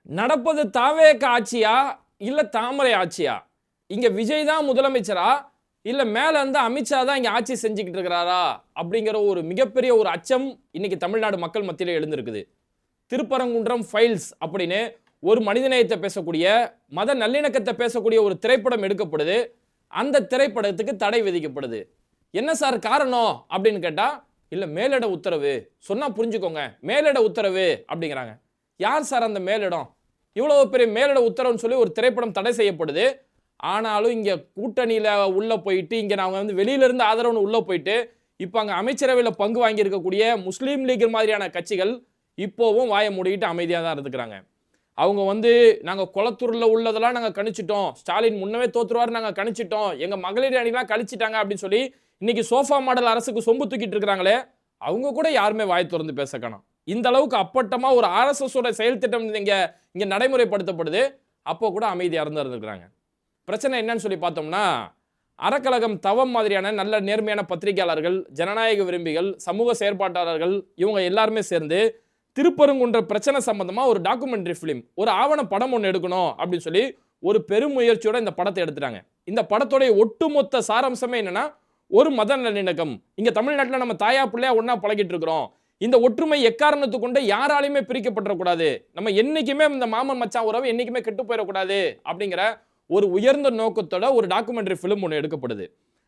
நடப்பது தாவேக ஆட்சியா இல்ல தாமரை ஆட்சியா? இங்க விஜய் தான் முதலமைச்சரா இல்ல மேல இருந்து அமித்ஷா தான் இங்க ஆட்சி செஞ்சுக்கிட்டு இருக்கிறாரா அப்படிங்கிற ஒரு மிகப்பெரிய ஒரு அச்சம் இன்னைக்கு தமிழ்நாடு மக்கள் மத்தியில எழுந்திருக்குது. திருப்பரங்குன்றம் ஃபைல்ஸ் அப்படின்னு ஒரு மனிதநேயத்தை பேசக்கூடிய மத நல்லிணக்கத்தை பேசக்கூடிய ஒரு திரைப்படம் எடுக்கப்படுது. அந்த திரைப்படத்துக்கு தடை விதிக்கப்படுது. என்ன சார் காரணம் அப்படின்னு கேட்டா, இல்ல மேலிட உத்தரவு, சொன்னா புரிஞ்சுக்கோங்க, மேலிட உத்தரவு அப்படிங்கிறாங்க. யார் சார் அந்த மேலிடம்? இவ்வளவு பெரிய மேலிட உத்தரவுன்னு சொல்லி ஒரு திரைப்படம் தடை செய்யப்படுது. ஆனாலும் இங்க கூட்டணியில உள்ள போயிட்டு, இங்க நாங்க வந்து வெளியில இருந்து ஆதரவுன்னு உள்ள போயிட்டு, இப்ப அங்க அமைச்சரவையில பங்கு வாங்கி இருக்கக்கூடிய முஸ்லீம் லீக் மாதிரியான கட்சிகள் இப்போவும் வாயை மூடிக்கிட்டு அமைதியா தான் இருந்துக்கிறாங்க. அவங்க வந்து நாங்க குளத்தூர்ல உள்ளதெல்லாம் நாங்க கணிச்சிட்டோம், ஸ்டாலின் முன்னவே தோத்துருவாரு நாங்க கணிச்சிட்டோம், எங்க மகளிர் அணிலாம் கழிச்சிட்டாங்க அப்படின்னு சொல்லி இன்னைக்கு சோஃபா மாடல் அரசுக்கு சொம்பு தூக்கிட்டு இருக்காங்களே, அவங்க கூட யாருமே வாய் திறந்து பேச காணோம். இந்த அளவுக்கு அப்பட்டமா ஒரு ஆர்எஸ்எஸ் ஓட செயல் திட்டம் இங்க நடைமுறைப்படுத்தப்படுது. அப்போ கூட அமைதியா இருந்திருக்கிறாங்க. பிரச்சனை என்னன்னு சொல்லி பார்த்தோம்னா, அறக்கழகம் தவம் மாதிரியான நல்ல நேர்மையான பத்திரிகையாளர்கள், ஜனநாயக விரும்பிகள், சமூக செயற்பாட்டாளர்கள் இவங்க எல்லாருமே சேர்ந்து திருப்பரங்குன்ற பிரச்சனை சம்பந்தமா ஒரு டாக்குமெண்ட்ரி ஃபிலிம், ஒரு ஆவண படம் ஒன்று எடுக்கணும் அப்படின்னு சொல்லி ஒரு பெரும் முயற்சியோட இந்த படத்தை எடுத்துட்டாங்க. இந்த படத்தோடைய ஒட்டுமொத்த சாராம்சமே என்னன்னா, ஒரு மத நல்லிணக்கம். இங்க தமிழ்நாட்டில் நம்ம தாயா பிள்ளையா ஒன்னா பழகிட்டு இருக்கிறோம். இந்த ஒற்றுமை எக்காரணத்து கொண்டு யாராலையுமே பிரிக்கப்படக்கூடாது. நம்ம என்னைக்குமே இந்த மாமன் மச்சான் உறவு என்னைக்குமே கெட்டு போயிடக்கூடாது அப்படிங்கிற ஒரு உயர்ந்த நோக்கத்தோட ஒரு டாக்குமெண்ட்ரி ஃபிலிம் ஒன்று எடுக்கப்படுது.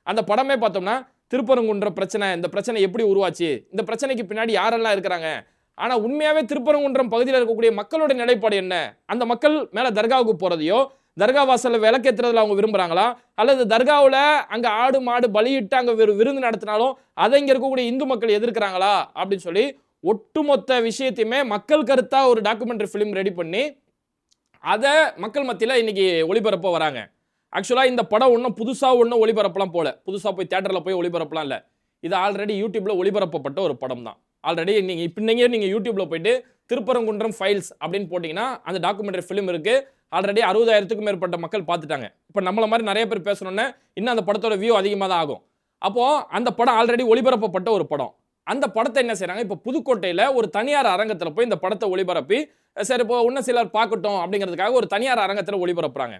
அந்த படமே பார்த்தோம்னா, திருப்பரங்குன்ற பிரச்சனை, இந்த பிரச்சனை எப்படி உருவாச்சு, இந்த பிரச்சனைக்கு பின்னாடி யாரெல்லாம் இருக்கிறாங்க, ஆனா உண்மையாவே திருப்பரங்குன்றம் பகுதியில் இருக்கக்கூடிய மக்களோட நிலைப்பாடு என்ன, அந்த மக்கள் மேல தர்காவுக்கு போறதையோ, தர்கா வாசல்ல விளக்கேற்றுறதுல அவங்க விரும்புறாங்களா, அல்லது தர்காவில் அங்க ஆடு மாடு பலியிட்டு அங்க விருந்து நடத்தினாலும் அதை இங்க இருக்கக்கூடிய இந்து மக்கள் எதிர்க்கிறாங்களா அப்படின்னு சொல்லி ஒட்டுமொத்த விஷயத்தையுமே மக்கள் கருத்தா ஒரு டாக்குமெண்ட்ரி ஃபிலிம் ரெடி பண்ணி அதை மக்கள் மத்தியில் இன்னைக்கு ஒளிபரப்ப வராங்க. ஆக்சுவலா இந்த படம் ஒன்றும் புதுசா ஒன்றும் ஒளிபரப்பலாம் போல, புதுசா போய் தியேட்டர்ல போய் ஒளிபரப்பலாம் இல்லை. இது ஆல்ரெடி யூடியூப்ல ஒளிபரப்பப்பட்ட ஒரு படம் தான். ஆல்ரெடி நீங்க யூடியூப்ல போயிட்டு திருப்பரங்குன்றம் ஃபைல்ஸ் அப்படின்னு போட்டீங்கன்னா அந்த டாக்குமெண்ட்ரி ஃபிலிம் இருக்கு. ஆல்ரெடி 60,000க்கும் மேற்பட்ட மக்கள் பார்த்துட்டாங்க. இப்போ நம்மள மாதிரி நிறைய பேர் பேசணும்னா இன்னும் அந்த படத்தோட வியூ அதிகமாக தான் ஆகும். அப்போ அந்த படம் ஆல்ரெடி ஒளிபரப்பப்பட்ட ஒரு படம். அந்த படத்தை என்ன செய்யறாங்க, இப்போ புதுக்கோட்டையில் ஒரு தனியார் அரங்கத்தில் போய் இந்த படத்தை ஒளிபரப்பி, சரி இப்போ இன்னும் சிலர் பார்க்கட்டும் அப்படிங்கிறதுக்காக ஒரு தனியார் அரங்கத்தில் ஒளிபரப்புறாங்க.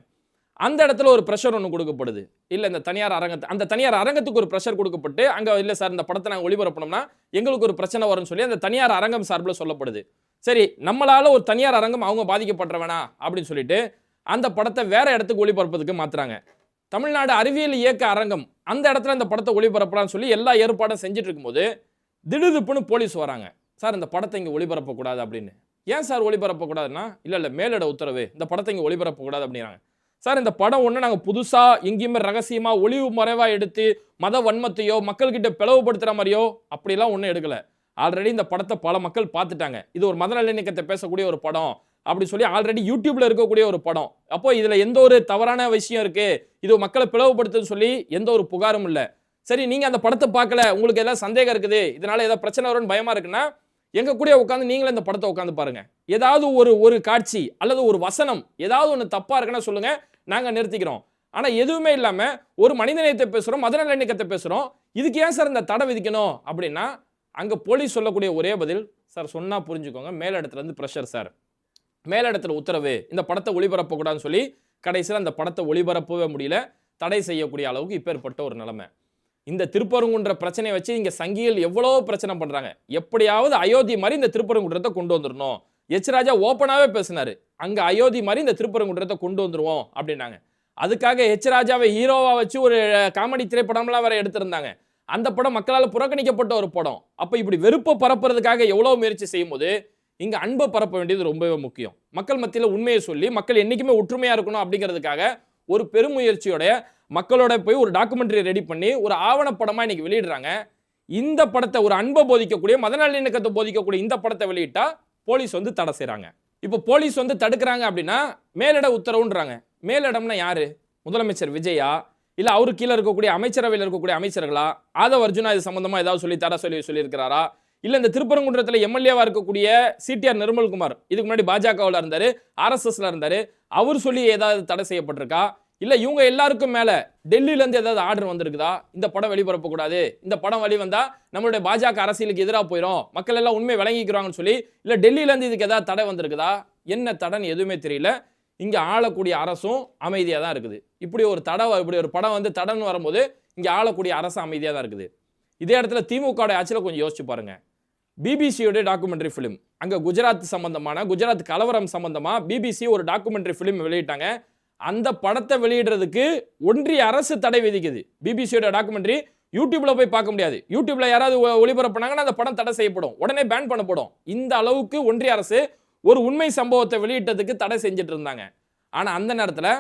அந்த இடத்துல ஒரு ப்ரெஷர் ஒன்று கொடுக்கப்படுது. இல்லை இந்த தனியார் அந்த தனியார் அரங்கத்துக்கு ஒரு ப்ரெஷர் கொடுக்கப்பட்டு, அங்கே இல்லை சார் இந்த படத்தை நாங்கள் ஒளிபரப்பணும்னா எங்களுக்கு ஒரு பிரச்சனை வரும்னு சொல்லி அந்த தனியார் அரங்கம் சார்பில் சொல்லப்படுது. சரி நம்மளால ஒரு தனியார் அரங்கம் அவங்க பாதிக்கப்பட்ட வேணா அப்படின்னு சொல்லிட்டு அந்த படத்தை வேற இடத்துக்கு ஒளிபரப்பதுக்கு மாத்துறாங்க. தமிழ்நாடு அறிவியல் இயக்க அரங்கம் அந்த இடத்துல இந்த படத்தை ஒளிபரப்பலாம்னு சொல்லி எல்லா ஏற்பாடும் செஞ்சுட்டு இருக்கும்போது திடுதிப்புன்னு போலீஸ் வராங்க. சார் இந்த படத்தை இங்கே ஒளிபரப்பக்கூடாது அப்படின்னு. ஏன் சார் ஒளிபரப்பக்கூடாதுன்னா, இல்லை மேலிட உத்தரவு, இந்த படத்தை இங்கே ஒளிபரப்பக்கூடாது அப்படிங்கிறாங்க. சார் இந்த படம் ஒன்று நாங்கள் புதுசாக எங்கேயுமே ரகசியமாக ஒளிவு மறைவாக எடுத்து மத வன்மத்தையோ மக்கள்கிட்ட பிளவுபடுத்துகிற மாதிரியோ அப்படிலாம் ஒன்றும் எடுக்கலை. ஆல்ரெடி இந்த படத்தை பல மக்கள் பார்த்துட்டாங்க. இது ஒரு மத நல்லிணக்கத்தை பேசக்கூடிய ஒரு படம் அப்படி சொல்லி ஆல்ரெடி யூடியூப்ல இருக்கக்கூடிய ஒரு படம். அப்போ இதுல எந்த ஒரு தவறான விஷயம் இருக்கு, இது மக்களை பிளவுபடுத்துன்னு சொல்லி எந்த ஒரு புகாரும் இல்லை. சரி நீங்க அந்த படத்தை பார்க்கல, உங்களுக்கு ஏதாவது சந்தேகம் இருக்குது, இதனால ஏதாவது பிரச்சனை வரும்னு பயமா இருக்குன்னா எங்க கூட உட்காந்து நீங்களே இந்த படத்தை உட்காந்து பாருங்க. ஏதாவது ஒரு காட்சி அல்லது ஒரு வசனம் ஏதாவது ஒன்று தப்பா இருக்குன்னா சொல்லுங்க, நாங்க நிறுத்திக்கிறோம். ஆனா எதுவுமே இல்லாம ஒரு மனிதநேயத்தை பேசுறோம், மத நல்லிணக்கத்தை பேசுறோம், இதுக்கு ஏன் சார் இந்த தடை விதிக்கணும் அப்படின்னா அங்க போலீஸ் சொல்லக்கூடிய ஒரே பதில், சார் சொன்னா புரிஞ்சுக்கோங்க, மேலிடத்துல இருந்து பிரஷர் சார், மேலிடத்துல உத்தரவு, இந்த படத்தை ஒளிபரப்பக்கூடாதுன்னு சொல்லி கடைசியில் அந்த படத்தை ஒளிபரப்பவே முடியல, தடை செய்யக்கூடிய அளவுக்கு இப்பேற்பட்ட ஒரு நிலைமை. இந்த திருப்பரங்குன்ற பிரச்சனையை வச்சு இங்க சங்கிகள் எவ்வளோ பிரச்சனை பண்றாங்க. எப்படியாவது அயோத்தி மாதிரி இந்த திருப்பரங்குன்றத்தை கொண்டு வந்துடணும். எச் ராஜா ஓப்பனாவே பேசினாரு, அங்க அயோத்தி மாதிரி இந்த திருப்பரங்குன்றத்தை கொண்டு வந்துருவோம் அப்படின்னாங்க. அதுக்காக எச் ராஜாவை ஹீரோவா வச்சு ஒரு காமெடி திரைப்படம்லாம் வேற எடுத்திருந்தாங்க. அந்த படம் மக்களால் புறக்கணிக்கப்பட்ட ஒரு படம். அப்ப இப்படி வெறுப்பை பரப்புறதுக்காக எவ்வளவு முயற்சி செய்யும் போது இங்க அன்பை பரப்ப வேண்டியது ரொம்பவே முக்கியம். மக்கள் மத்தியில் உண்மையை சொல்லி மக்கள் என்னைக்குமே ஒற்றுமையா இருக்கணும் அப்படிங்கிறதுக்காக ஒரு பெருமுயற்சியோட மக்களோட போய் ஒரு டாக்குமெண்ட்ரி ரெடி பண்ணி ஒரு ஆவணப்படமா இன்னைக்கு வெளியிடுறாங்க. இந்த படத்தை ஒரு அன்பை போதிக்கக்கூடிய மத நல்லிணக்கத்தை போதிக்கக்கூடிய இந்த படத்தை வெளியிட்டா போலீஸ் வந்து தடை செய்றாங்க. இப்போ போலீஸ் வந்து தடுக்கிறாங்க அப்படின்னா மேலிட உத்தரவுன்றாங்க. மேலிடம்னா யாரு? முதலமைச்சர் விஜயா, இல்ல அவரு கீழே இருக்கக்கூடிய அமைச்சரவையில் இருக்கக்கூடிய அமைச்சர்களா? ஆதவ் அர்ஜுனா இது சம்பந்தமா ஏதாவது சொல்லி தர சொல்லியிருக்கிறாரா? இல்ல இந்த திருப்பரங்குன்றத்தில் எம்எல்ஏவா இருக்கக்கூடிய சிடிஆர் நிர்மல்குமார் இதுக்கு முன்னாடி பாஜகவில் இருந்தாரு, ஆர்எஸ்எஸ்ல இருந்தாரு, அவர் சொல்லி ஏதாவது தடை செய்யப்பட்டிருக்கா? இல்ல இவங்க எல்லாருக்கும் மேல டெல்லியில இருந்து ஏதாவது ஆர்டர் வந்திருக்குதா, இந்த படம் வெளிபரப்ப கூடாது, இந்த படம் வெளிவந்தா நம்மளுடைய பாஜக அரசியலுக்கு எதிராக போயிடும், மக்கள் எல்லாம் உண்மை விளங்கிக்கிறாங்கன்னு சொல்லி இல்ல டெல்லியில இருந்து இதுக்கு ஏதாவது தடை வந்திருக்குதா? என்ன தடன்னு எதுவுமே தெரியல. இங்க ஆளக்கூடிய அரசும் அமைதியா தான் இருக்குது. இப்படி ஒரு படம் வந்து தடன்னு வரும்போது இங்க ஆளக்கூடிய அரசு அமைதியா தான் இருக்குது. இதே இடத்துல திமுக ஆட்சியில கொஞ்சம் யோசிச்சு பாருங்க. பிபிசியோட டாக்குமெண்ட்ரி ஃபிலிம், அங்க குஜராத் கலவரம் சம்பந்தமா பிபிசி ஒரு டாக்குமெண்ட்ரி ஃபிலிம் வெளியிட்டாங்க. அந்த படத்தை வெளியிடுறதுக்கு ஒன்றிய அரசு தடை விதிக்குது. பிபிசியோட டாக்குமெண்ட்ரி யூடியூப்ல போய் பார்க்க முடியாது. யூடியூப்ல யாராவது ஒளிபரப்புனாங்கன்னா அந்த படம் தடை செய்யப்படும், உடனே பேன் பண்ணப்படும். இந்த அளவுக்கு ஒன்றிய அரசு ஒரு உண்மை சம்பவத்தை வெளியிட்டதுக்கு தடை செஞ்சுட்டு இருந்தாங்க. ஆனா அந்த நேரத்தில்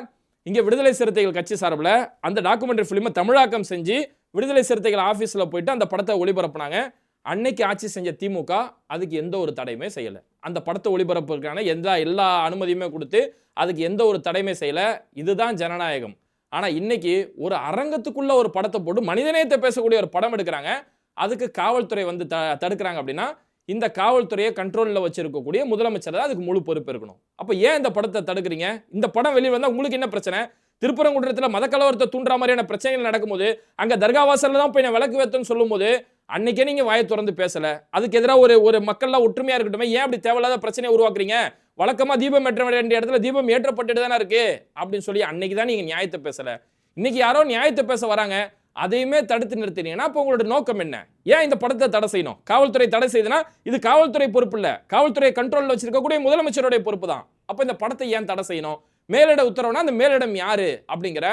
இங்க விடுதலை சிறுத்தைகள் கட்சி சார்பில் அந்த டாக்குமெண்ட்ரி ஃபிலிமை தமிழாக்கம் செஞ்சு விடுதலை சிறுத்தைகள் ஆபீஸ்ல போயிட்டு அந்த படத்தை ஒளிபரப்புனாங்க. அன்னைக்கு ஆட்சி செஞ்ச திமுக அதுக்கு எந்த ஒரு தடையுமே செய்யல. அந்த படத்தை ஒளிபரப்புக்கான எல்லா அனுமதியுமே கொடுத்து அதுக்கு எந்த ஒரு தடையுமே செய்யல. இதுதான் ஜனநாயகம். ஆனா இன்னைக்கு ஒரு அரங்கத்துக்குள்ள ஒரு படத்தை போட்டு மனிதநேயத்தை பேசக்கூடிய ஒரு படம் எடுக்கிறாங்க. அதுக்கு காவல்துறை வந்து தடுக்கிறாங்க அப்படின்னா இந்த காவல்துறையை கண்ட்ரோல்ல வச்சிருக்கக்கூடிய முதலமைச்சர் தான் அதுக்கு முழு பொறுப்பு இருக்கணும். அப்ப ஏன் இந்த படத்தை தடுக்கிறீங்க? இந்த படம் வெளியே வந்தா உங்களுக்கு என்ன பிரச்சனை? திருப்பரங்குன்றத்தில் மத கலவரத்தை தூண்டுற மாதிரியான பிரச்சனைகள் நடக்கும்போது அங்க தர்காவாசல்ல தான் போய் நான் விளக்கு வைத்தேன்னு சொல்லும் போது அன்னைக்கே நீங்க வாயை திறந்து பேசல. அதுக்கு எதிராக ஒரு மக்கள்லாம் ஒற்றுமையா இருக்கட்டும், ஏன் அப்படி தேவையில்லாத பிரச்சனையை உருவாக்குறீங்க? வழக்கமா தீபம் ஏற்ற வேண்டிய இடத்துல தீபம் ஏற்றப்பட்டு தானே இருக்கு அப்படின்னு சொல்லி அன்னைக்கு தான் நீங்க நியாயத்தை பேசல. இன்னைக்கு யாரோ நியாயத்தை பேச வராங்க, அதையுமே தடுத்து நிறுத்தினீங்கன்னா அப்போ உங்களோட நோக்கம் என்ன? ஏன் இந்த படத்தை தடை செய்யணும்? காவல்துறை தடை செய்யுதுன்னா இது காவல்துறை பொறுப்பு இல்ல, காவல்துறை கண்ட்ரோல்ல வச்சிருக்கக்கூடிய முதலமைச்சருடைய பொறுப்பு தான். அப்ப இந்த படத்தை ஏன் தடை செய்யணும்? மேலிட உத்தரவுனா அந்த மேலிடம் யாரு அப்படிங்கிற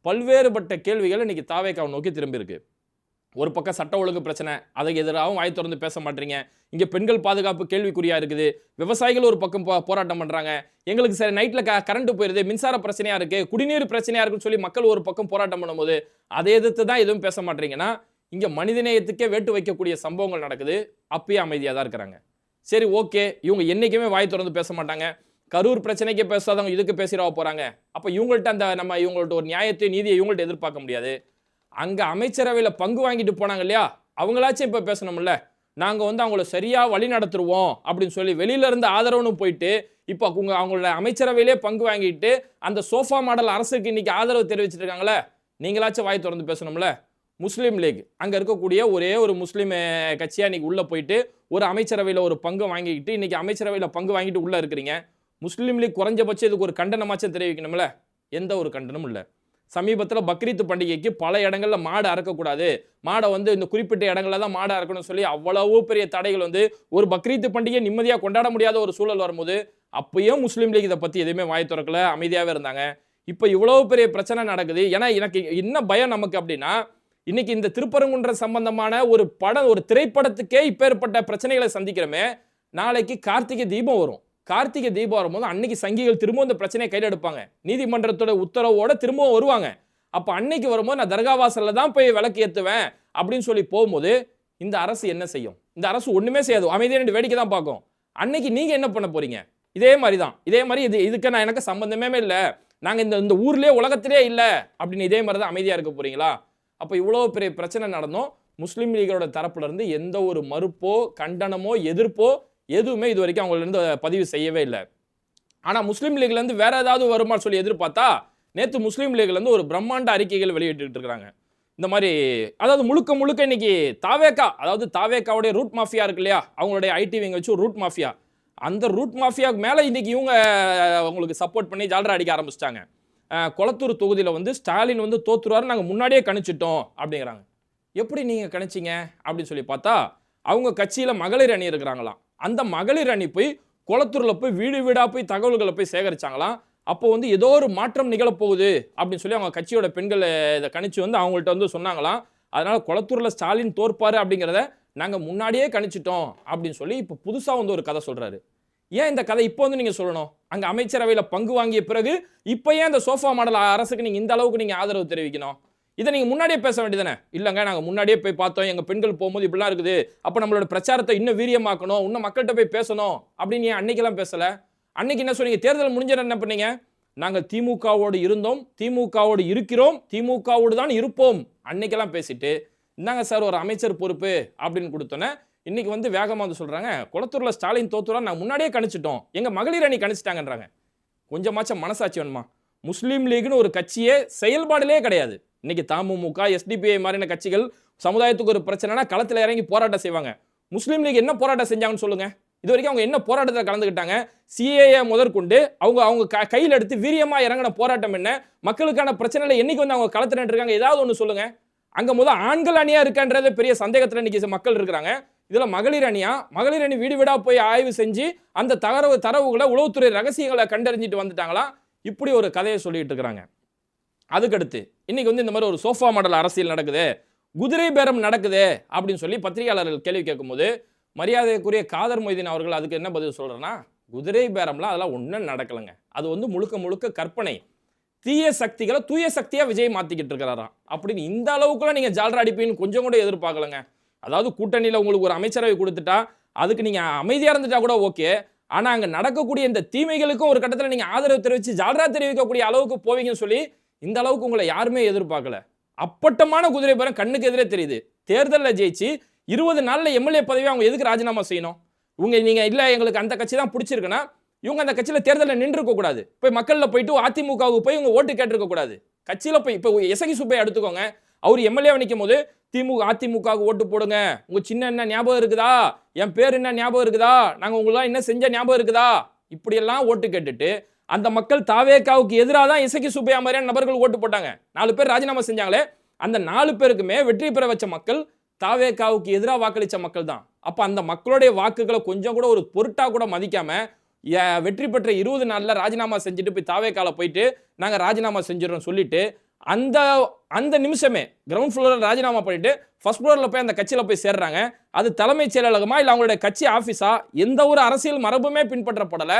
பல்வேறுபட்ட கேள்விகள் இன்னைக்கு தாவேக்காவை நோக்கி திரும்பி இருக்கு. ஒரு பக்கம் சட்ட ஒழுங்கு பிரச்சனை, அதுக்கு எதிராகவும் வாய் திறந்து பேச மாட்டீங்க. இங்க பெண்கள் பாதுகாப்பு கேள்விக்குறியா இருக்குது. விவசாயிகள் ஒரு பக்கம் போராட்டம் பண்றாங்க. எங்களுக்கு சரி நைட்ல கரண்ட் போயிருது, மின்சார பிரச்சனையா இருக்கு, குடிநீர் பிரச்சனையா இருக்குன்னு சொல்லி மக்கள் ஒரு பக்கம் போராட்டம் பண்ணும்போது அதை எதிர்த்து தான் எதுவும் பேச மாட்டீங்கன்னா இங்க மனிதநேயத்துக்கே வேட்டு வைக்கக்கூடிய சம்பவங்கள் நடக்குது. அப்பயே அமைதியா தான் இருக்கிறாங்க. சரி ஓகே, இவங்க என்னைக்குமே வாய் திறந்து பேச மாட்டாங்க. கரூர் பிரச்சனைக்கு பேசாதவங்க இதுக்கு பேசிடவா போறாங்க? அப்ப இவங்கள்ட்ட இவங்கள்ட்ட ஒரு நியாயத்தை நீதியை இவங்கள்ட்ட எதிர்பார்க்க முடியாது. அங்க அமைச்சரவையில பங்கு வாங்கிட்டு போனாங்க இல்லையா, அவங்களாச்சும் இப்ப பேசணும்ல. நாங்க வந்து அவங்கள சரியா வழி நடத்துருவோம் அப்படின்னு சொல்லி வெளியில இருந்து ஆதரவுன்னு போயிட்டு இப்ப அவங்களோட அமைச்சரவையிலே பங்கு வாங்கிட்டு அந்த சோஃபா மாடல் அரசுக்கு இன்னைக்கு ஆதரவு தெரிவிச்சிட்டு இருக்காங்களே, நீங்களாச்சும் வாய் திறந்து பேசணும்ல. முஸ்லீம் லீக் அங்க இருக்கக்கூடிய ஒரே ஒரு முஸ்லீம் கட்சியா இன்னைக்கு உள்ள போயிட்டு ஒரு அமைச்சரவையில ஒரு பங்கு வாங்கிக்கிட்டு இன்னைக்கு அமைச்சரவையில பங்கு வாங்கிட்டு உள்ள இருக்கிறீங்க. முஸ்லீம் லீக் குறைஞ்சபட்சம் இதுக்கு ஒரு கண்டனமாச்சும் தெரிவிக்கணும்ல. எந்த ஒரு கண்டனமும் இல்லை. சமீபத்தில் பக்ரீத் பண்டிகைக்கு பல இடங்கள்ல மாடு அறக்கக்கூடாது, மாடை வந்து இந்த குறிப்பிட்ட இடங்கள்ல தான் மாடு அறக்கணும்னு சொல்லி அவ்வளவு பெரிய தடைகள் வந்து ஒரு பக்ரீத் பண்டிகை நிம்மதியாக கொண்டாட முடியாத ஒரு சூழல் வரும்போது அப்பயும் முஸ்லீம் லீக் இதை பத்தி எதுவுமே வாய் திறக்கல, அமைதியாவே இருந்தாங்க. இப்போ இவ்வளவு பெரிய பிரச்சனை நடக்குது. ஏன்னா எனக்கு என்ன பயம் நமக்கு அப்படின்னா, இன்னைக்கு இந்த திருப்பரங்குன்றம் சம்பந்தமான ஒரு திரைப்படத்துக்கே இப்பேற்பட்ட பிரச்சனைகளை சந்திக்கிறோமே, நாளைக்கு கார்த்திகை தீபம் வரும். கார்த்திகை தீபம் வரும்போது அன்னைக்கு சங்கிகள் திரும்பவும் இந்த பிரச்சனையை கையில் எடுப்பாங்க. நீதிமன்றத்தோட உத்தரவோட திரும்பவும் வருவாங்க. அப்ப அன்னைக்கு வரும்போது நான் தர்காவாசல்ல தான் போய் விளக்கு ஏற்றுவேன் அப்படின்னு சொல்லி போகும்போது இந்த அரசு என்ன செய்யும்? இந்த அரசு ஒண்ணுமே செய்யாது, அமைதியாக வேடிக்கை தான் பார்க்கும். அன்னைக்கு நீங்க என்ன பண்ண போறீங்க? இதே மாதிரி தான். இதே மாதிரி இதுக்கு நான் எனக்கு சம்பந்தமே இல்லை, நாங்க இந்த ஊர்லயே உலகத்திலே இல்லை அப்படின்னு இதே மாதிரி தான் அமைதியா இருக்க போறீங்களா? அப்ப இவ்வளவு பெரிய பிரச்சனை நடந்தோம். முஸ்லீம் லீகோட தரப்புல இருந்து எந்த ஒரு மறுப்போ கண்டனமோ எதிர்ப்போ எதுவுமே இது வரைக்கும் அவங்கள இருந்து பதிவு செய்யவே இல்லை. ஆனா முஸ்லீம் லீக்ல இருந்து வேற ஏதாவது வருமா சொல்லி எதிர்பார்த்தா நேற்று முஸ்லீம் லீக்ல இருந்து ஒரு பிரம்மாண்ட அறிக்கைகள் வெளியிட்டு இருக்காங்க. இந்த மாதிரி அதாவது முழுக்க இன்னைக்கு தாவேக்காவுடைய ரூட் மாஃபியா இருக்கு இல்லையா, அவங்களுடைய ஐடி விங்க வச்சு ரூட் மாஃபியா, அந்த ரூட் மாஃபியாவுக்கு மேல இன்னைக்கு இவங்க அவங்களுக்கு சப்போர்ட் பண்ணி ஜாலரா அடிக்க ஆரம்பிச்சிட்டாங்க. கொளத்தூர் தொகுதியில் வந்து ஸ்டாலின் வந்து தோத்துருவாரு நாங்கள் முன்னாடியே கணிச்சிட்டோம் அப்படிங்கிறாங்க. எப்படி நீங்க கணிச்சிங்க அப்படின்னு சொல்லி பார்த்தா அவங்க கட்சியில மகளிர் அணி இருக்கிறாங்களாம். அந்த மகளிர் அணி போய் கொளத்தூர்ல போய் வீடு வீடா போய் தகவல்களை போய் சேகரிச்சாங்களாம். அப்போ வந்து ஏதோ ஒரு மாற்றம் நிகழப்போகுது அப்படின்னு சொல்லி அவங்க கட்சியோட பெண்கள் இதை கணிச்சு வந்து அவங்கள்ட்ட வந்து சொன்னாங்களாம். அதனால கொளத்தூர்ல ஸ்டாலின் தோற்பாரு அப்படிங்கிறத நாங்க முன்னாடியே கணிச்சிட்டோம் அப்படின்னு சொல்லி இப்போ புதுசா வந்து ஒரு கதை சொல்றாரு. ஏன் இந்த கதை இப்போ வந்து நீங்க சொல்லணும்? அங்க அமைச்சரவையில பங்கு வாங்கிய பிறகு இப்போ ஏன் இந்த சோஃபா மாடல் அரசுக்கு நீங்க இந்த அளவுக்கு நீங்க ஆதரவு தெரிவிக்கணும்? இதை நீங்க முன்னாடியே பேச வேண்டியதானே? இல்லைங்க நாங்க முன்னாடியே போய் பார்த்தோம், எங்க பெண்கள் போகும்போது இப்படிலாம் இருக்குது, அப்ப நம்மளோட பிரச்சாரத்தை இன்னும் வீரியமாக்கணும், இன்னும் மக்கள்கிட்ட போய் பேசணும் அப்படின்னு ஏன் அன்னைக்கெல்லாம் பேசல? அன்னைக்கு என்ன சொன்னீங்க? தேர்தல் முடிஞ்ச என்ன பண்ணீங்க? நாங்கள் திமுகவோடு இருந்தோம், திமுகவோடு இருக்கிறோம், திமுகவோடு தான் இருப்போம் அன்னைக்கெல்லாம் பேசிட்டு இந்தாங்க சார் ஒரு அமைச்சர் பொறுப்பு அப்படின்னு கொடுத்தோன்னே இன்னைக்கு வந்து வேகமாக வந்து சொல்றாங்க கொளத்தூர்ல ஸ்டாலின் தோத்துறா நாங்கள் முன்னாடியே கணிச்சிட்டோம், எங்க மகளிர் அணி கணிச்சிட்டாங்கன்றாங்க. கொஞ்சமாச்சும் மனசாட்சி வேணுமா? முஸ்லீம் லீக்னு ஒரு கட்சியே செயல்பாடுலே கிடையாது. இன்னைக்கு தமுமுக எஸ்டிபிஐ மாதிரியான கட்சிகள் சமுதாயத்துக்கு ஒரு பிரச்சனைனா களத்தில் இறங்கி போராட்டம் செய்வாங்க. முஸ்லீம் லீக் என்ன போராட்டம் செஞ்சாங்கன்னு சொல்லுங்க. இது வரைக்கும் அவங்க என்ன போராட்டத்தில் கலந்துக்கிட்டாங்க? சிஏஏ முதற்கொண்டு அவங்க அவங்க கையில் எடுத்து வீரியமா இறங்கின போராட்டம் என்ன? மக்களுக்கான பிரச்சனைகளை என்னைக்கு வந்து அவங்க களத்துல இருக்காங்க? ஏதாவது ஒன்று சொல்லுங்க. அங்க ஆண்கள் அணியா இருக்கான்றதே பெரிய சந்தேகத்துல இன்னைக்கு மக்கள் இருக்கிறாங்க. இதுல மகளிர் அணி வீடு வீடா போய் ஆய்வு செஞ்சு அந்த தரவுகளை உளவுத்துறை ரகசியங்களை கண்டறிஞ்சிட்டு வந்துட்டாங்களா? இப்படி ஒரு கதையை சொல்லிட்டு இருக்கிறாங்க. அதுக்கடுத்து இன்னைக்கு இந்த மாதிரி ஒரு சோஃபா மாடல் அரசியல் நடக்குது, குதிரை பேரம் நடக்குது அப்படின்னு சொல்லி பத்திரிகையாளர்கள் கேள்வி கேட்கும்போது மரியாதைக்குரிய காதர் மொய்தீன் அவர்கள் அதுக்கு என்ன பதில் சொல்றேன்னா, குதிரை பேரம்லாம் அதெல்லாம் ஒன்றும் நடக்கலைங்க, அது முழுக்க முழுக்க கற்பனை, தீய சக்திகளை தூய சக்தியா விஜய் மாத்திக்கிட்டு இருக்கிறாராம் அப்படின்னு. இந்த அளவுக்குலாம் நீங்க ஜால்ரா அடிப்பீன்னு கொஞ்சம் கூட எதிர்பார்க்கலங்க. அதாவது கூட்டணியில உங்களுக்கு ஒரு அமைச்சரவை கொடுத்துட்டா அதுக்கு நீங்க அமைதியா இருந்துட்டா கூட ஓகே, ஆனா அங்க நடக்கக்கூடிய இந்த தீமைகளுக்கும் ஒரு கட்டத்தில் நீங்க ஆதரவு தெரிவிச்சு ஜால்ரா தெரிவிக்கக்கூடிய அளவுக்கு போவீங்கன்னு சொல்லி இந்த அளவுக்கு உங்களை யாருமே எதிர்பார்க்கல. அப்பட்டமான குதிரை பேரம் கண்ணுக்கு எதிரே தெரியுது. தேர்தலில் ஜெயிச்சு 20 நாள்ல எம்எல்ஏ பதவி அவங்க எதுக்கு ராஜினாமா செய்யணும்? நீங்க இல்ல எங்களுக்கு அந்த கட்சி தான் பிடிச்சிருக்குன்னா இவங்க அந்த கட்சியில தேர்தலில் நின்று இருக்க கூடாது. போய் மக்கள்ல போயிட்டு அதிமுகவுக்கு போய் இவங்க ஓட்டு கேட்டிருக்க கூடாது. கட்சியில போய் இப்போ எசகி சுப்பையை எடுத்துக்கோங்க, அவர் எம்எல்ஏ நிற்கும் போது அதிமுகவுக்கு ஓட்டு போடுங்க, உங்க சின்ன என்ன ஞாபகம் இருக்குதா, என் பேர் என்ன ஞாபகம் இருக்குதா, நாங்க உங்களாம் என்ன செஞ்ச ஞாபகம் இருக்குதா, இப்படி எல்லாம் ஓட்டு கேட்டுட்டு அந்த மக்கள் தாவேகாவுக்கு எதிராக தான் எசகி சுப்பையா மாதிரியான நபர்கள் ஓட்டு போட்டாங்க. 4 பேர் ராஜினாமா செஞ்சாங்களே, அந்த 4 பேருக்குமே வெற்றி பெற வச்ச மக்கள் தாவேகாவுக்கு எதிராக வாக்களிச்ச மக்கள் தான். அப்ப அந்த மக்களுடைய வாக்குகளை கொஞ்சம் கூட ஒரு பொருட்டா கூட மதிக்காம வெற்றி பெற்ற 20 நாள்ல ராஜினாமா செஞ்சுட்டு போய் தாவேகால போயிட்டு நாங்க ராஜினாமா செஞ்சிடறோம் சொல்லிட்டு அந்த நிமிஷமே கிரவுண்ட் ஃப்ளோர்ல ராஜினாமா பண்ணிட்டு ஃபர்ஸ்ட் ஃப்ளோர்ல போய் அந்த கட்சியில போய் சேர்றாங்க. அது தலைமைச் செயலகமா இல்ல அவங்களுடைய கட்சி ஆபீஸா, எந்த ஒரு அரசியல் மரபுமே பின்பற்றப்படல.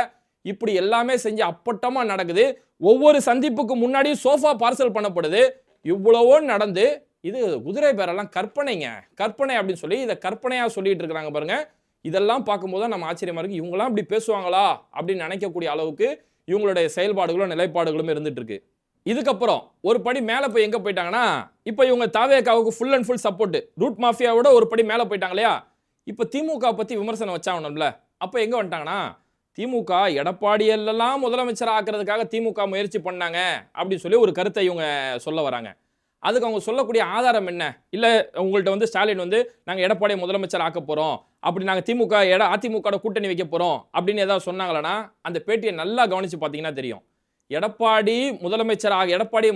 இப்படி எல்லாமே செஞ்சு அப்பட்டமா நடக்குது. ஒவ்வொரு சந்திப்புக்கு முன்னாடியும் சோஃபா பார்சல் பண்ணப்படுது. இவ்வளவோ நடந்து இது குதிரை பேரெல்லாம் கற்பனைங்க, கற்பனை அப்படின்னு சொல்லி இதை கற்பனையா சொல்லிட்டு இருக்கிறாங்க பாருங்க. இதெல்லாம் பார்க்கும்போது நம்ம ஆச்சரியமா இருக்கு, இவங்களாம் இப்படி பேசுவாங்களா அப்படின்னு நினைக்கக்கூடிய அளவுக்கு இவங்களுடைய செயல்பாடுகளும் நிலைப்பாடுகளும் இருந்துட்டு இருக்கு. இதுக்கப்புறம் ஒரு படி மேலே போய் எங்க போயிட்டாங்கன்னா, இப்போ இவங்க தாவேகாவுக்கு full and full support, route மாஃபியாவோட ஒரு படி மேலே போயிட்டாங்க இல்லையா? இப்போ திமுக பத்தி விமர்சனம் வச்சாகணும்ல. அப்போ எங்க வந்துட்டாங்கன்னா, திமுக எடப்பாடியெல்லாம் முதலமைச்சர் ஆக்குறதுக்காக திமுக முயற்சி பண்ணாங்க அப்படின்னு சொல்லி ஒரு கருத்தை இவங்க சொல்ல வராங்க. அதுக்கு அவங்க சொல்லக்கூடிய ஆதாரம் என்ன? இல்லை உங்கள்கிட்ட ஸ்டாலின் நாங்கள் எடப்பாடியை முதலமைச்சர் ஆக்க போகிறோம், அப்படி நாங்கள் அதிமுக கூட்டணி வைக்க போகிறோம் அப்படின்னு ஏதாவது சொன்னாங்களன்னா அந்த பேட்டியை நல்லா கவனித்து பார்த்தீங்கன்னா தெரியும். எடப்பாடியை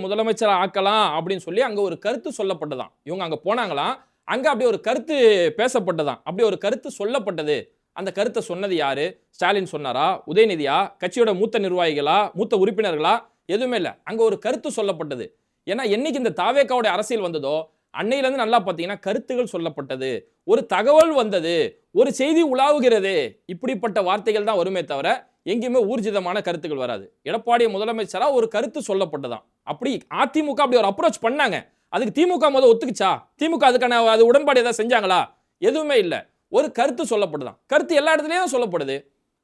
முதலமைச்சர் ஆக்கலாம் அப்படின்னு சொல்லி அங்கே ஒரு கருத்து சொல்லப்பட்டதான். இவங்க அங்கே போனாங்களாம், அங்கே அப்படி ஒரு கருத்து பேசப்பட்டதான், அப்படி ஒரு கருத்து சொல்லப்பட்டது. அந்த கருத்தை சொன்னது யாரு? ஸ்டாலின் சொன்னாரா? உதயநிதியா? கட்சியோட மூத்த நிர்வாகிகளா? மூத்த உறுப்பினர்களா? எதுவுமே இல்லை. அங்கே ஒரு கருத்து சொல்லப்பட்டது. ஏன்னா என்னைக்கு இந்த தாவேகாவோட அரசியல் வந்ததோ அன்னையிலேருந்து நல்லா பார்த்தீங்கன்னா கருத்துகள் சொல்லப்பட்டது, ஒரு தகவல் வந்தது, ஒரு செய்தி உலாவுகிறது, இப்படிப்பட்ட வார்த்தைகள் தான் வருமே தவிர எங்கேயுமே ஊர்ஜிதமான கருத்துக்கள் வராது. எடப்பாடி முதலமைச்சரா ஒரு கருத்து சொல்லப்பட்டதான். அப்படி அதிமுக அப்படி ஒரு அப்ரோச் பண்ணாங்க. அதுக்கு திமுக ஒத்துக்குச்சா? திமுக அதுக்கான அது உடன்பாடு ஏதாவது செஞ்சாங்களா? எதுவுமே இல்லை. ஒரு கருத்து சொல்லப்படுதான். கருத்து எல்லா இடத்துலயும் சொல்லப்படுது.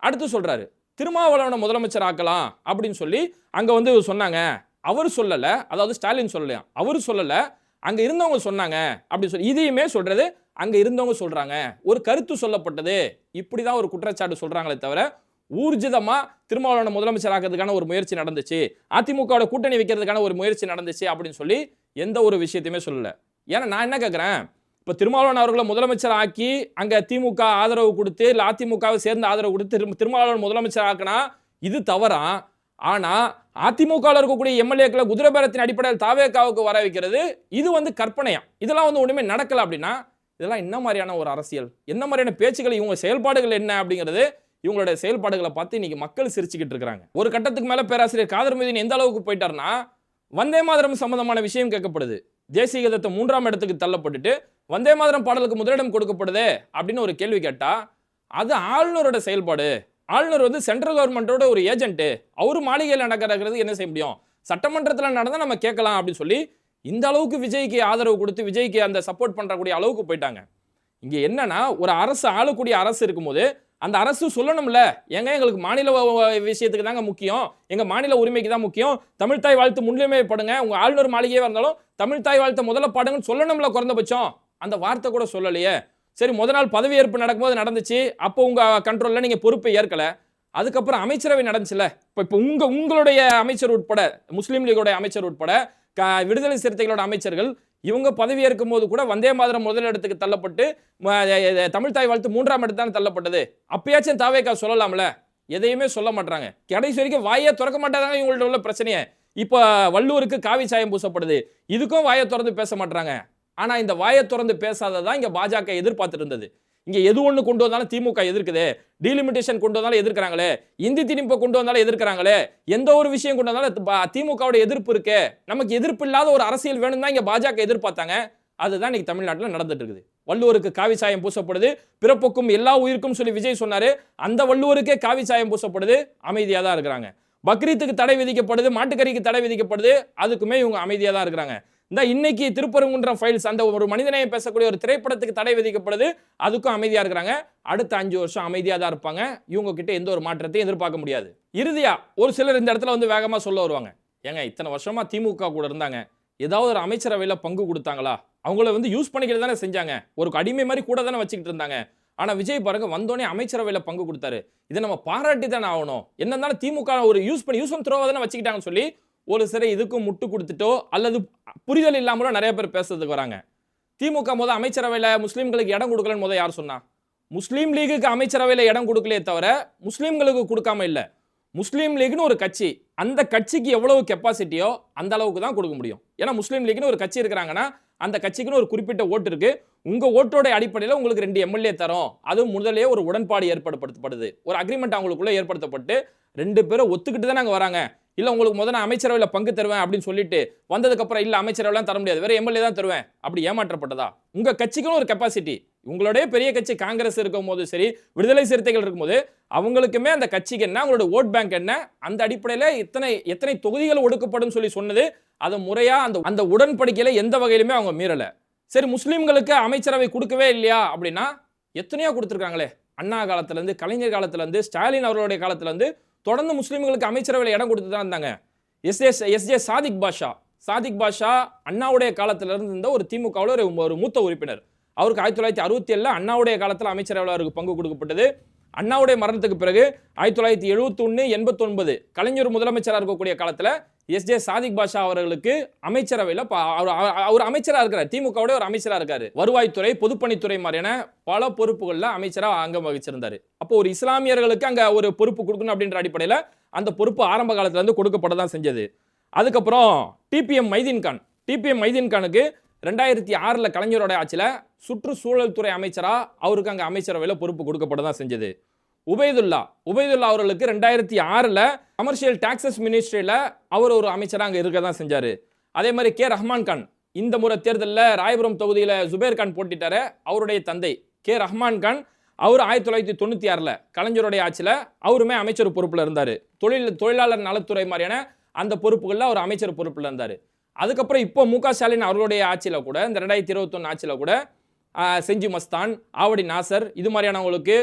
அடுத்து சொல்றாரு திருமாவளவனை முதலமைச்சர் ஆக்கலாம் அப்படின்னு சொல்லி அங்க சொன்னாங்க. அவர் சொல்லல, அதாவது ஸ்டாலின் சொல்லலையா, அவர் சொல்லல, அங்க இருந்தவங்க சொன்னாங்க அப்படி சொல்லி இதையுமே சொல்றது அங்க இருந்தவங்க சொல்றாங்க. ஒரு கருத்து சொல்லப்பட்டது, இப்படிதான் ஒரு குற்றச்சாட்டு சொல்றாங்களே தவிர ஊர்ஜிதமா திருமாவளவனை முதலமைச்சர் ஆக்கிறதுக்கான ஒரு முயற்சி நடந்துச்சு, அதிமுக கூட்டணி வைக்கிறதுக்கான ஒரு முயற்சி நடந்துச்சு அப்படின்னு சொல்லி எந்த ஒரு விஷயத்தையுமே சொல்லல. ஏன்னா நான் என்ன கேட்கிறேன், இப்போ திருமாவளவன் அவர்களை முதலமைச்சர் ஆக்கி அங்க திமுக ஆதரவு கொடுத்து இல்ல அதிமுகவை சேர்ந்து ஆதரவு கொடுத்து திருமாவளவன் முதலமைச்சர் ஆக்கினா இது தவறா? ஆனா அதிமுக இருக்கக்கூடிய எம்எல்ஏக்களை குதிரை பேரத்தின் அடிப்படையில் தாவேகாவுக்கு வர வைக்கிறது இது கற்பனையா? இதெல்லாம் ஒண்ணுமே நடக்கல அப்படின்னா இதெல்லாம் என்ன மாதிரியான ஒரு அரசியல், என்ன மாதிரியான பேச்சுக்கள், இவங்க செயல்பாடுகள் என்ன அப்படிங்கிறது இவங்களுடைய செயல்பாடுகளை பார்த்து இன்னைக்கு மக்கள் சிரிச்சுக்கிட்டு இருக்காங்க. ஒரு கட்டத்துக்கு மேல பேராசிரியர் காதர் மொய்தீன் எந்த அளவுக்கு போயிட்டாருன்னா, வந்தே மாதரம் சம்பந்தமான விஷயம் கேட்கப்படுது, தேசிய கீதத்தை 3ஆம் இடத்துக்கு தள்ளப்பட்டுட்டு வந்தே மாதரம் பாடலுக்கு முதலிடம் கொடுக்கப்படுது அப்படின்னு ஒரு கேள்வி கேட்டா அது ஆளுநரோட செயல்பாடு. ஆளுநர் சென்ட்ரல் கவர்மெண்டோட ஒரு ஏஜென்ட், அவரு மாளிகையில் நடக்கிறது என்ன செய்ய முடியும், சட்டமன்றத்தில் நடந்தா நம்ம கேட்கலாம் அப்படின்னு சொல்லி இந்த அளவுக்கு விஜய்க்கு ஆதரவு கொடுத்து விஜய்க்கு அந்த சப்போர்ட் பண்றக்கூடிய அளவுக்கு போயிட்டாங்க. இங்க என்னன்னா, ஒரு அரசு ஆளக்கூடிய அரசு இருக்கும்போது அந்த அரசு சொல்லணும்ல, எங்களுக்கு மாநில விஷயத்துக்கு தாங்க முக்கியம், எங்க மாநில உரிமைக்கு தான் முக்கியம், தமிழ்தாய் வாழ்த்து முன்னுரிமைப்படுங்க, உங்க ஆளுநர் மாளிகையே இருந்தாலும் தமிழ்தாய் வாழ்த்த முதல்ல பாடுங்கன்னு சொல்லணும்ல. குறைந்தபட்சம் அந்த வார்த்தை கூட சொல்லலையே. சரி, முதல் நாள் பதவியேற்பு நடக்கும்போது நடந்துச்சு, அப்போ உங்க கண்ட்ரோல்ல நீங்க பொறுப்பை ஏற்கல. அதுக்கப்புறம் அமைச்சரவை நடந்துச்சுல, இப்போ உங்களுடைய அமைச்சர் உட்பட, முஸ்லீம் லீகோட அமைச்சர் உட்பட, விடுதலை சிறுத்தைகளோட அமைச்சர்கள் இவங்க பதவி ஏற்கும் போது கூட வந்தே மாதரம் முதலிடத்துக்கு தள்ளப்பட்டு தமிழ் தாய் வாழ்த்து 3ஆம் இடத்தான் தள்ளப்பட்டது. அப்பயாச்சும் தாவேகா சொல்லலாம்ல, எதையுமே சொல்ல மாட்டாங்க. கடைசி வரைக்கும் வாயே திறக்க மாட்டாங்க. இவங்கள்ட்ட உள்ள பிரச்சனையை இப்ப வள்ளுவருக்கு காவி சாயம் பூசப்படுது, இதுக்கும் வாயை திறந்து பேச மாட்டாங்க. ஆனா இந்த வாயை திறந்து பேசாததான் இங்க பாஜக எதிர்பார்த்துட்டு இருந்தது. இங்க எது ஒண்ணு கொண்டு வந்தாலும் திமுக எதிர்க்குது, டீலிமிட்டேஷன் கொண்டு வந்தாலும் எதிர்க்கிறாங்களே, இந்தி திணிப்பை கொண்டு வந்தாலும் எதிர்க்கிறாங்களே, எந்த ஒரு விஷயம் கொண்டு வந்தாலும் திமுகவோட எதிர்ப்பு இருக்கு, நமக்கு எதிர்ப்பு இல்லாத ஒரு அரசியல் வேணும் தான் இங்க பாஜக எதிர்பார்த்தாங்க. அதுதான் இன்னைக்கு தமிழ்நாட்டில் நடந்துட்டு இருக்குது. வள்ளுவருக்கு காவி சாயம் பூசப்படுது, பிறப்புக்கும் எல்லா உயிருக்கும் சொல்லி விஜய் சொன்னாரு, அந்த வள்ளுவருக்கே காவி சாயம் பூசப்படுது, அமைதியா தான் இருக்கிறாங்க. பக்ரீத்துக்கு தடை விதிக்கப்படுது, மாட்டுக்கறிக்கு தடை விதிக்கப்படுது, அதுக்குமே இவங்க அமைதியா தான் இருக்கிறாங்க. இந்த இன்னைக்கு திருப்பரங்குன்றம் ஃபைல்ஸ், அந்த ஒரு மனிதனையை பேசக்கூடிய ஒரு திரைப்படத்துக்கு தடை விதிக்கப்படுது, அதுக்கும் அமைதியா இருக்கிறாங்க. அடுத்த 5 வருஷம் அமைதியா தான் இருப்பாங்க. இவங்க கிட்ட எந்த ஒரு மாற்றத்தையும் எதிர்பார்க்க முடியாது. இறுதியா ஒரு சிலர் இந்த இடத்துல வந்து வேகமா சொல்ல வருவாங்க, ஏங்க இத்தனை வருஷமா திமுக கூட இருந்தாங்க, ஏதாவது ஒரு அமைச்சரவையில் பங்கு கொடுத்தாங்களா? அவங்கள வந்து யூஸ் பண்ணிக்கிட்டு தானே செஞ்சாங்க, ஒரு அடிமை மாதிரி கூட தானே வச்சுக்கிட்டு இருந்தாங்க. ஆனா விஜய் பாருங்க வந்தோடனே அமைச்சரவையில் பங்கு கொடுத்தாரு, இதை நம்ம பாராட்டி தானே ஆகணும். என்ன இருந்தாலும் திமுக ஒரு யூஸ் அண்ட் த்ரோவா தானே வச்சுக்கிட்டாங்கன்னு சொல்லி ஒரு சிறை இதுக்கும் முட்டு கொடுத்துட்டோ அல்லது புரிதல் இல்லாமலோ நிறைய பேர் பேசுறதுக்கு வராங்க. திமுக அமைச்சரவையில் முஸ்லீம்களுக்கு இடம் கொடுக்கலன்னு யார் சொன்னா? முஸ்லீம் லீகுக்கு அமைச்சரவையில் இடம் கொடுக்கலையே தவிர முஸ்லீம்களுக்கு கொடுக்காம இல்லை. முஸ்லீம் லீக்னு ஒரு கட்சி, அந்த கட்சிக்கு எவ்வளவு கெப்பாசிட்டியோ அந்த அளவுக்கு தான் கொடுக்க முடியும். ஏன்னா முஸ்லீம் லீக்னு ஒரு கட்சி இருக்கிறாங்கன்னா அந்த கட்சிக்குன்னு ஒரு குறிப்பிட்ட ஓட்டு இருக்கு. உங்க ஓட்டோட அடிப்படையில் உங்களுக்கு 2 எம்எல்ஏ தரோம், அது முதலே ஒரு உடன்பாடு ஏற்படுத்தப்படுது, ஒரு அக்ரிமெண்ட் அவங்களுக்குள்ள ஏற்படுத்தப்பட்டு 2 பேரும் ஒத்துக்கிட்டு தான் நாங்க வராங்க. இல்ல உங்களுக்கு முதல்ல அமைச்சரவையில் பங்கு தருவேன் அப்படின்னு சொல்லிட்டு வந்ததுக்கு அப்புறம் இல்ல அமைச்சரவைலாம் தர முடியாது, வேற எம்எல்ஏ தான் தருவேன் அப்படி ஏமாற்றப்பட்டதா? உங்க கட்சிக்குன்னு ஒரு கெப்பாசிட்டி, உங்களுடைய பெரிய கட்சி காங்கிரஸ் இருக்கும் போது சரி, விடுதலை சிறுத்தைகள் இருக்கும்போது அவங்களுக்குமே அந்த கட்சிக்கு என்ன, அவங்களோட ஓட் பேங்க் என்ன, அந்த அடிப்படையில் எத்தனை தொகுதிகள் ஒடுக்கப்படும் சொல்லி சொன்னது, அதை முறையா அந்த உடன்படிக்கையில எந்த வகையிலுமே அவங்க மீறல. சரி, முஸ்லீம்களுக்கு அமைச்சரவை கொடுக்கவே இல்லையா அப்படின்னா எத்தனையோ கொடுத்துருக்காங்களே. அண்ணா காலத்துல இருந்து, கலைஞர் காலத்துல இருந்து, ஸ்டாலின் அவர்களுடைய காலத்துல இருந்து தொடர்ந்து முஸ்லீம்களுக்கு அமைச்சரவையில் இடம் கொடுத்து தான் இருந்தாங்க. எஸ்ஜே சாதிக் பாஷா அண்ணாவுடைய காலத்துல இருந்து ஒரு திமுகவில் ஒரு மூத்த உறுப்பினர். அவருக்கு 1967 அண்ணாவுடைய காலத்தில் அமைச்சரவையில் அவருக்கு பங்கு கொடுக்கப்பட்டது. அண்ணாவுடைய மரணத்துக்கு பிறகு 1971, 89 கலைஞர் முதலமைச்சராக இருக்கக்கூடிய காலத்தில் எஸ்ஜே சாதிக் பாஷா அவர்களுக்கு அமைச்சரவையில் அவர் அமைச்சராக இருக்கிறார், திமுகவுடைய ஒரு அமைச்சராக இருக்காரு. வருவாய்த்துறை, பொதுப்பணித்துறை மாதிரியான பல பொறுப்புகளில் அமைச்சராக அங்கம் வகிச்சிருந்தாரு. அப்போ ஒரு இஸ்லாமியர்களுக்கு அங்கே ஒரு பொறுப்பு கொடுக்கணும் அப்படின்ற அடிப்படையில் அந்த பொறுப்பு ஆரம்ப காலத்துல இருந்து கொடுக்கப்பட தான் செஞ்சது. அதுக்கப்புறம் டிபிஎம் மைதீன் கானுக்கு 2006 கலைஞரோட ஆட்சியில் சுற்றுச்சூழல் துறை அமைச்சரா அவருக்கு அங்கே அமைச்சரவையில் பொறுப்பு கொடுக்கப்பட தான் செஞ்சது. உபைதுல்லா அவர்களுக்கு 2006 கமர்ஷியல் டாக்ஸஸ் மினிஸ்ட்ரியில் அவர் ஒரு அமைச்சராக அங்கே இருக்க தான் செஞ்சாரு. அதே மாதிரி கே ரஹ்மான் கான், இந்த முறை தேர்தலில் ராயபுரம் தொகுதியில் ஜுபேர் கான் போட்டிட்டாரு, அவருடைய தந்தை கே ரஹ்மான் கான், அவர் 1996 கலைஞருடைய ஆட்சியில் அவருமே அமைச்சர் பொறுப்பில் இருந்தார். தொழிலாளர் நலத்துறை மாதிரியான அந்த பொறுப்புகளில் அவர் அமைச்சர் பொறுப்பில் இருந்தார். அதுக்கப்புறம் இப்போ மு.க. ஸ்டாலின் அவர்களுடைய ஆட்சியில் கூட, இந்த 2021 ஆட்சியில் கூட செஞ்சி மஸ்தான், ஆவடி நாசர், இது மாதிரியானவங்களுக்கு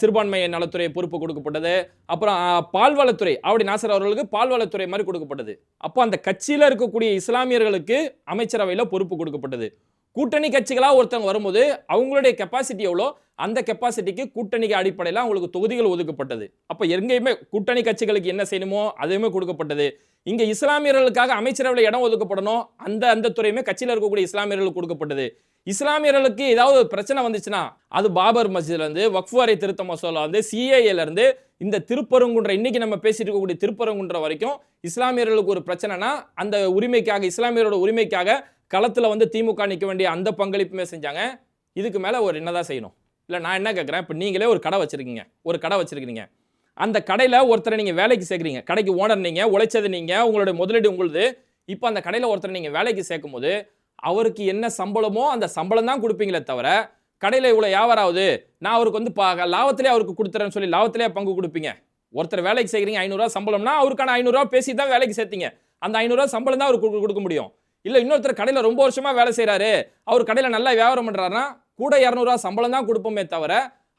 சிறுபான்மை நலத்துறை பொறுப்பு கொடுக்கப்பட்டது. அப்புறம் பால்வளத்துறை, ஆவடி நாசர் அவர்களுக்கு பால்வளத்துறை மாதிரி கொடுக்கப்பட்டது. அப்போ அந்த கட்சியில் இருக்கக்கூடிய இஸ்லாமியர்களுக்கு அமைச்சரவையில் பொறுப்பு கொடுக்கப்பட்டது. கூட்டணி கட்சிகளாக ஒருத்தவங்க வரும்போது அவங்களுடைய கெப்பாசிட்டி எவ்வளோ, அந்த கெப்பாசிட்டிக்கு கூட்டணிக்கு அடிப்படையில் அவங்களுக்கு தொகுதிகள் ஒதுக்கப்பட்டது. அப்போ எங்கேயுமே கூட்டணி கட்சிகளுக்கு என்ன செய்யணுமோ அதுவுமே கொடுக்கப்பட்டது. இங்கே இஸ்லாமியர்களுக்காக அமைச்சரவையில் இடம் ஒதுக்கப்படணும், அந்த துறையுமே கட்சியில் இருக்கக்கூடிய இஸ்லாமியர்களுக்கு கொடுக்கப்பட்டது. இஸ்லாமியர்களுக்கு ஏதாவது பிரச்சனை வந்துச்சுன்னா அது பாபர் மஸ்ஜித்ல இருந்து, வக்ஃப் வாரிய திருத்த மசோலா இருந்து, சிஏஏல இருந்து, இந்த திருப்பரங்குன்ற இன்னைக்கு நம்ம பேசிட்டு இருக்கக்கூடிய திருப்பரங்குன்ற வரைக்கும் இஸ்லாமியர்களுக்கு ஒரு பிரச்சனைனா அந்த உரிமைக்காக, இஸ்லாமியரோட உரிமைக்காக களத்தில் வந்து திமுக நிற்க வேண்டிய அந்த பங்களிப்புமே செஞ்சாங்க. இதுக்கு மேலே ஒரு என்னதான் செய்யணும்? இல்லை நான் என்ன கேட்குறேன், இப்போ நீங்களே ஒரு கடை வச்சிருக்கீங்க, அந்த கடையில் ஒருத்தரை நீங்கள் வேலைக்கு சேர்க்குறீங்க, கடைக்கு ஓனர் நீங்கள், உழைச்சது நீங்கள், உங்களுடைய முதலீடு உங்களுது. இப்போ அந்த கடையில் ஒருத்தரை நீங்கள் வேலைக்கு சேர்க்கும் போது அவருக்கு என்ன சம்பளமோ அந்த சம்பளம் தான் கொடுப்பீங்களே தவிர, கடையில் இவ்வளோ வியாபாரம் ஆகுது நான் அவருக்கு வந்து லாபத்திலே அவருக்கு கொடுத்துறேன்னு சொல்லி லாபத்திலே பங்கு கொடுப்பீங்க. ஒருத்தர் வேலைக்கு சேர்க்குறீங்க, 500 ரூபா சம்பளம்னா அவருக்கான 500 ரூபா பேசி தான் வேலைக்கு சேர்த்தீங்க, அந்த 500 ரூபா சம்பளம் தான் அவருக்கு கொடுக்க முடியும். இல்லை இன்னொருத்தர் கடையில் ரொம்ப வருஷமா வேலை செய்கிறாரு, அவர் கடையில் நல்லா வியாபாரம் பண்ணுறாருன்னா கூட 200 ரூபா சம்பளம் தான் கொடுப்போமே தவிர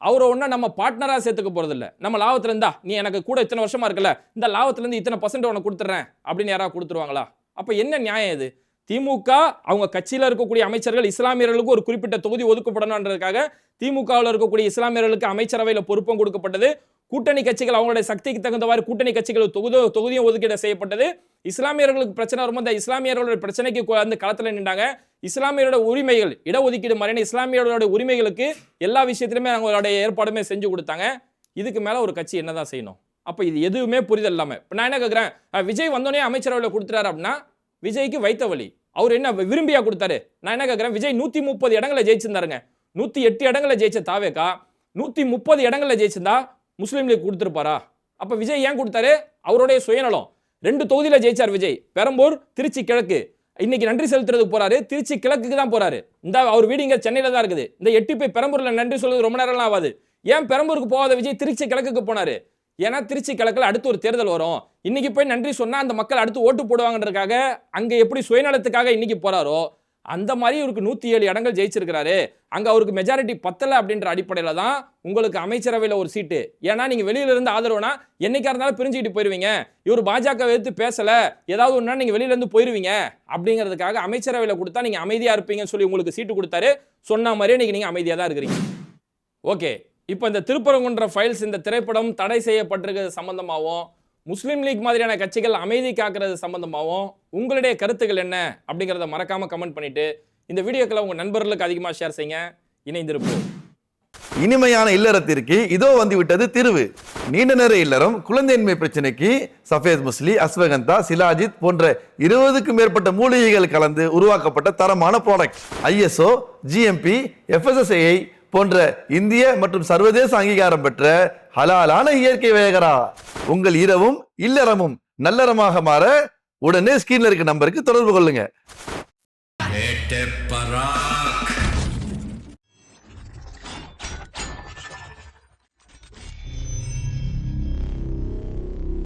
அவரை ஒன்றும் நம்ம பார்ட்னராக சேர்த்துக்க போகிறது இல்லை. நம்ம லாபத்தில் இருந்தா நீ எனக்கு கூட இத்தனை வருஷமா இருக்குல்ல, இந்த லாபத்துலேருந்து இத்தனை % உனக்கு கொடுத்துட்றேன் அப்படின்னு யாராவது கொடுத்துருவாங்களா? அப்போ என்ன நியாயம் இது? திமுக அவங்க கட்சியில இருக்கக்கூடிய அமைச்சர்கள் இஸ்லாமியர்களுக்கு ஒரு குறிப்பிட்ட தொகுதி ஒதுக்கப்படணும்ன்றதுக்காக திமுகவில் இருக்கக்கூடிய இஸ்லாமியர்களுக்கு அமைச்சரவையில் பொறுப்பும் கொடுக்கப்பட்டது. கூட்டணி கட்சிகள் அவங்களுடைய சக்திக்கு தகுந்தவாறு கூட்டணி கட்சிகள் தொகுதியும் ஒதுக்கீடு செய்யப்பட்டது. இஸ்லாமியர்களுக்கு பிரச்சனை வரும்போது அந்த இஸ்லாமியர்களுடைய பிரச்சனைக்கு அந்த களத்தில் நின்றாங்க. இஸ்லாமியரோட உரிமைகள் இடஒதுக்கீடு மாதிரியான இஸ்லாமியர்களோட உரிமைகளுக்கு எல்லா விஷயத்திலுமே அவங்களுடைய ஏற்பாடுமே செஞ்சு கொடுத்தாங்க. இதுக்கு மேல ஒரு கட்சி என்னதான் செய்யணும்? அப்ப இது எதுவுமே புரிதல் இல்லாம இப்ப நான் என்ன கேட்கிறேன், விஜய் வந்தோடனே அமைச்சரவையில் கொடுத்துறாரு அப்படின்னா விஜய்க்கு வைத்த வழி, அவர் என்ன விரும்பியா கொடுத்தாரு? நான் என்ன கேட்கிறேன், விஜய் 130 இடங்களை ஜெயிச்சிருந்தாருங்க. 108 இடங்களை ஜெயிச்ச தாவேகா 130 இடங்களை ஜெயிச்சிருந்தா முஸ்லீம் லீக் கொடுத்துருப்பாரா? அப்ப விஜய் ஏன் கொடுத்தாரு? அவருடைய சுயநலம். 2 தொகுதியில ஜெயிச்சார் விஜய், பெரம்பூர், திருச்சி கிழக்கு. இன்னைக்கு நன்றி செலுத்துறதுக்கு போறாரு, திருச்சி கிழக்குக்கு தான் போறாரு. இந்த அவர் வீடு இங்க சென்னையில தான் இருக்குது. இந்த எட்டி போய் பெரம்பூர்ல நன்றி சொல்றது ரொம்ப நேரம்லாம் ஆகாது. ஏன் பெரம்பூருக்கு போகாத விஜய் திருச்சி கிழக்குக்கு போனாரு? ஏன்னா திருச்சி கிழக்குல அடுத்து ஒரு தேர்தல் வரும். இன்னைக்கு போய் நன்றி சொன்னா அந்த மக்கள் அடுத்து ஓட்டு போடுவாங்கன்றதுக்காக அங்க எப்படி சுயநலத்துக்காக இன்னைக்கு போறாரோ அந்த மாதிரி இவருக்கு 107 இடங்கள் ஜெயிச்சிருக்கிறாரு. அங்க அவருக்கு மெஜாரிட்டி பத்தல அப்படின்ற அடிப்படையில தான் உங்களுக்கு அமைச்சரவையில் ஒரு சீட்டு. ஏன்னா நீங்க வெளியில இருந்து ஆதரவுனா என்னைக்கா இருந்தாலும் பிரிஞ்சுக்கிட்டு போயிருவீங்க. இவர் பாஜக எடுத்து பேசல ஏதாவது ஒன்றா நீங்க வெளியில இருந்து போயிருவீங்க அப்படிங்கிறதுக்காக அமைச்சரவையில் கொடுத்தா நீங்க அமைதியா இருப்பீங்கன்னு சொல்லி உங்களுக்கு சீட்டு கொடுத்தாரு. சொன்ன மாதிரியே நீங்க அமைதியா தான் இருக்கிறீங்க. ஓகே, இப்போ இந்த திருப்பரங்குன்ற ஃபைல்ஸ் இந்த திரைப்படம் தடை செய்யப்பட்டிருக்கிறது சம்பந்தமாகவும் முஸ்லீம் லீக் மாதிரியான கட்சிகள் அமைதி காக்கிறது சம்பந்தமாகவும் உங்களுடைய கருத்துக்கள் என்ன அப்படிங்கிறத மறக்காம கமெண்ட் பண்ணிட்டு இந்த வீடியோக்களை உங்க நண்பர்களுக்கு அதிகமாக ஷேர் செய்யுங்க. இணைந்திருப்போம். இனிமையான இல்லறத்திற்கு இதோ வந்து விட்டது தீர்வு. நீண்ட நேர இல்லறம், குழந்தையின்மை பிரச்சனைக்கு சஃபேத் முஸ்லி, அஸ்வகந்தா, சிலாஜித் போன்ற 20க்கும் மேற்பட்ட மூலிகைகள் கலந்து உருவாக்கப்பட்ட தரமான ப்ராடக்ட். ISO, GMP, FSSAI போன்ற இந்திய மற்றும் சர்வதேச அங்கீகாரம் பெற்ற ஹலாலான இயற்கை வேகரா. உங்கள் இரவும் இல்லறமும் நல்லறமாக மாற உடனே ஸ்கிரீன்ல இருக்க நம்பருக்கு தொடர்பு கொள்ளுங்க.